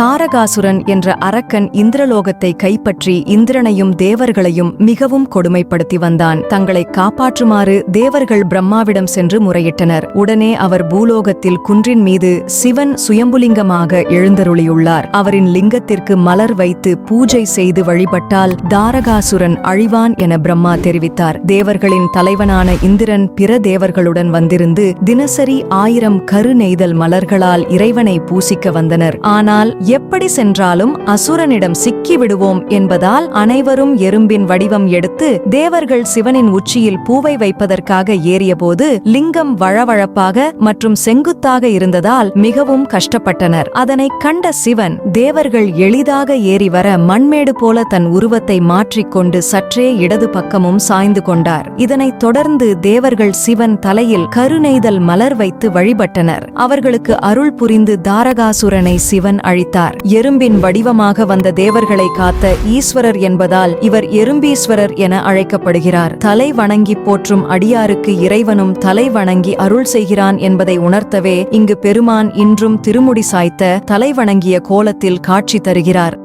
தாரகாசுரன் என்ற அரக்கன் இந்திரலோகத்தை கைப்பற்றி இந்திரனையும் தேவர்களையும் மிகவும் கொடுமைப்படுத்தி வந்தான். தங்களை காப்பாற்றுமாறு தேவர்கள் பிரம்மாவிடம் சென்று முறையிட்டனர். உடனே அவர் பூலோகத்தில் குன்றின் மீது சிவன் சுயம்புலிங்கமாக எழுந்தருளியுள்ளார். அவரின் லிங்கத்திற்கு மலர் வைத்து பூஜை செய்து வழிபட்டால் தாரகாசுரன் அழிவான் என பிரம்மா தெரிவித்தார். தேவர்களின் தலைவனான இந்திரன் பிற தேவர்களுடன் வந்திருந்து தினசரி 1000 கரு நெய்தல் மலர்களால் இறைவனை பூசிக்க வந்தனர். ஆனால் எப்படி சென்றாலும் அசுரனிடம் சிக்கி விடுவோம் என்பதால் அனைவரும் எறும்பின் வடிவம் எடுத்து தேவர்கள் சிவனின் உச்சியில் பூவை வைப்பதற்காக ஏறியபோது லிங்கம் வழவழப்பாக மற்றும் செங்குத்தாக இருந்ததால் மிகவும் கஷ்டப்பட்டனர். அதனை கண்ட சிவன் தேவர்கள் எளிதாக ஏறி வர மண்மேடு போல தன் உருவத்தை மாற்றிக்கொண்டு சற்றே இடது பக்கமும் சாய்ந்து கொண்டார். இதனைத் தொடர்ந்து தேவர்கள் சிவன் தலையில் கருநெய்தல் மலர் வைத்து வழிபட்டனர். அவர்களுக்கு அருள் புரிந்து தாரகாசுரனை சிவன் அழித்தார். எறும்பின் வடிவமாக வந்த தேவர்களை காத்த ஈஸ்வரர் என்பதால் இவர் எறும்பீஸ்வரர் என அழைக்கப்படுகிறார். தலை வணங்கி போற்றும் அடியாருக்கு இறைவனும் தலை வணங்கி அருள் செய்கிறான் என்பதை உணர்த்தவே இங்கு பெருமான் இன்றும் திருமுடி சாய்த்த தலை வணங்கிய கோலத்தில் காட்சி தருகிறார்.